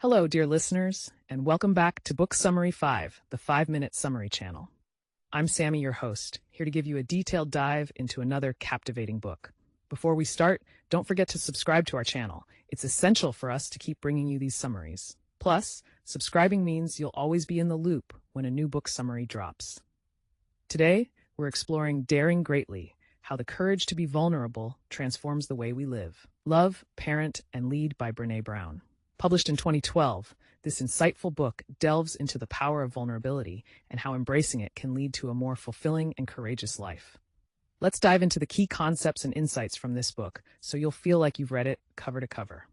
Hello, dear listeners, and welcome back to Book Summary 5, the 5-Minute Summary channel. I'm Sammy, your host, here to give you a detailed dive into another captivating book. Before we start, don't forget to subscribe to our channel. It's essential for us to keep bringing you these summaries. Plus, subscribing means you'll always be in the loop when a new book summary drops. Today, we're exploring Daring Greatly, How the Courage to be Vulnerable Transforms the Way We Live. Love, Parent, and Lead by Brené Brown. Published in 2012, this insightful book delves into the power of vulnerability and how embracing it can lead to a more fulfilling and courageous life. Let's dive into the key concepts and insights from this book so you'll feel like you've read it cover to cover.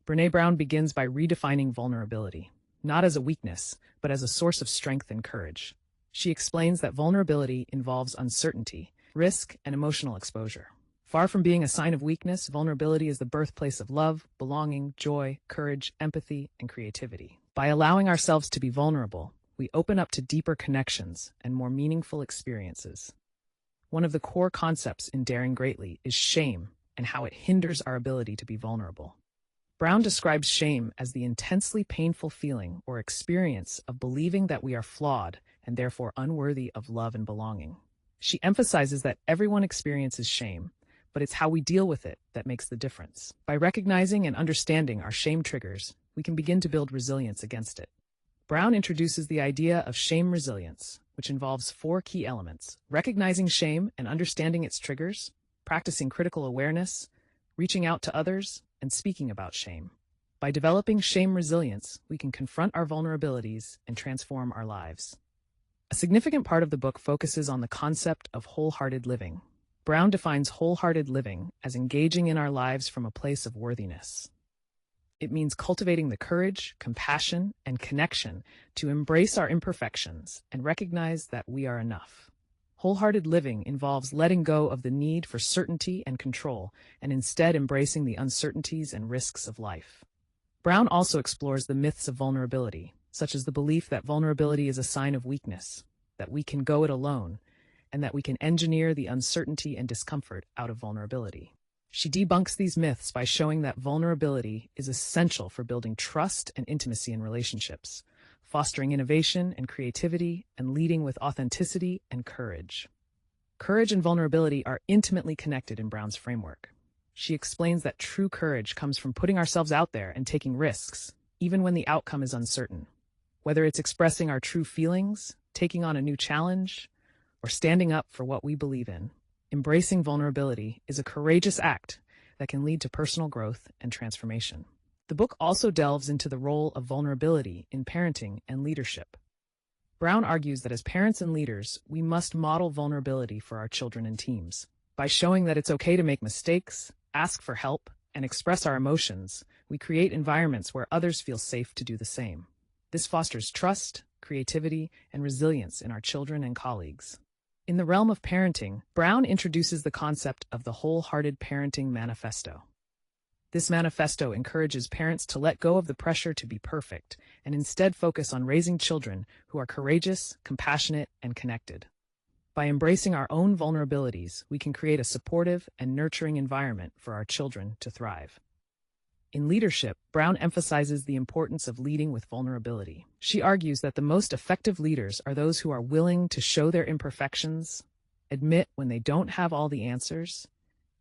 Brené Brown begins by redefining vulnerability, not as a weakness, but as a source of strength and courage. She explains that vulnerability involves uncertainty, risk, and emotional exposure. Far from being a sign of weakness, vulnerability is the birthplace of love, belonging, joy, courage, empathy, and creativity. By allowing ourselves to be vulnerable, we open up to deeper connections and more meaningful experiences. One of the core concepts in Daring Greatly is shame and how it hinders our ability to be vulnerable. Brown describes shame as the intensely painful feeling or experience of believing that we are flawed and therefore unworthy of love and belonging. She emphasizes that everyone experiences shame, but it's how we deal with it that makes the difference. By recognizing and understanding our shame triggers, we can begin to build resilience against it. Brown introduces the idea of shame resilience, which involves 4 key elements: recognizing shame and understanding its triggers, practicing critical awareness, reaching out to others, and speaking about shame. By developing shame resilience, we can confront our vulnerabilities and transform our lives. A significant part of the book focuses on the concept of wholehearted living. Brown defines wholehearted living as engaging in our lives from a place of worthiness. It means cultivating the courage, compassion, and connection to embrace our imperfections and recognize that we are enough. Wholehearted living involves letting go of the need for certainty and control and instead embracing the uncertainties and risks of life. Brown also explores the myths of vulnerability, such as the belief that vulnerability is a sign of weakness, that we can go it alone, and that we can engineer the uncertainty and discomfort out of vulnerability. She debunks these myths by showing that vulnerability is essential for building trust and intimacy in relationships, fostering innovation and creativity, and leading with authenticity and courage. Courage and vulnerability are intimately connected in Brown's framework. She explains that true courage comes from putting ourselves out there and taking risks, even when the outcome is uncertain. Whether it's expressing our true feelings, taking on a new challenge, or standing up for what we believe in, embracing vulnerability is a courageous act that can lead to personal growth and transformation. The book also delves into the role of vulnerability in parenting and leadership. Brown argues that as parents and leaders, we must model vulnerability for our children and teams. By showing that it's okay to make mistakes, ask for help, and express our emotions, we create environments where others feel safe to do the same. This fosters trust, creativity, and resilience in our children and colleagues. In the realm of parenting, Brown introduces the concept of the Wholehearted Parenting Manifesto. This manifesto encourages parents to let go of the pressure to be perfect and instead focus on raising children who are courageous, compassionate, and connected. By embracing our own vulnerabilities, we can create a supportive and nurturing environment for our children to thrive. In leadership, Brown emphasizes the importance of leading with vulnerability. She argues that the most effective leaders are those who are willing to show their imperfections, admit when they don't have all the answers,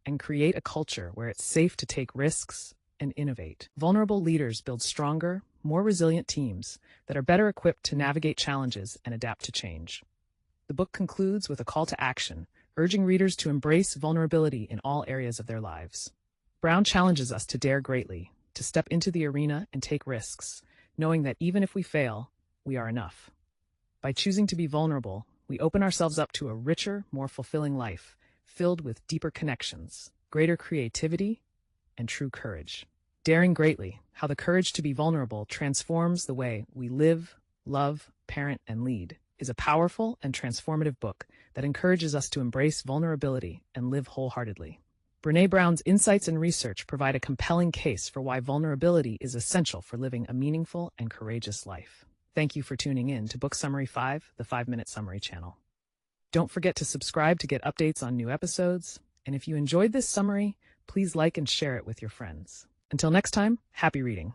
and create a culture where it's safe to take risks and innovate. Vulnerable leaders build stronger, more resilient teams that are better equipped to navigate challenges and adapt to change. The book concludes with a call to action, urging readers to embrace vulnerability in all areas of their lives. Brown challenges us to dare greatly, to step into the arena and take risks, knowing that even if we fail, we are enough. By choosing to be vulnerable, we open ourselves up to a richer, more fulfilling life, filled with deeper connections, greater creativity, and true courage. Daring Greatly, How the Courage to be Vulnerable Transforms the Way We Live, Love, Parent, and Lead, is a powerful and transformative book that encourages us to embrace vulnerability and live wholeheartedly. Brené Brown's insights and research provide a compelling case for why vulnerability is essential for living a meaningful and courageous life. Thank you for tuning in to Book Summary 5, the 5-Minute Summary channel. Don't forget to subscribe to get updates on new episodes, and if you enjoyed this summary, please like and share it with your friends. Until next time, happy reading.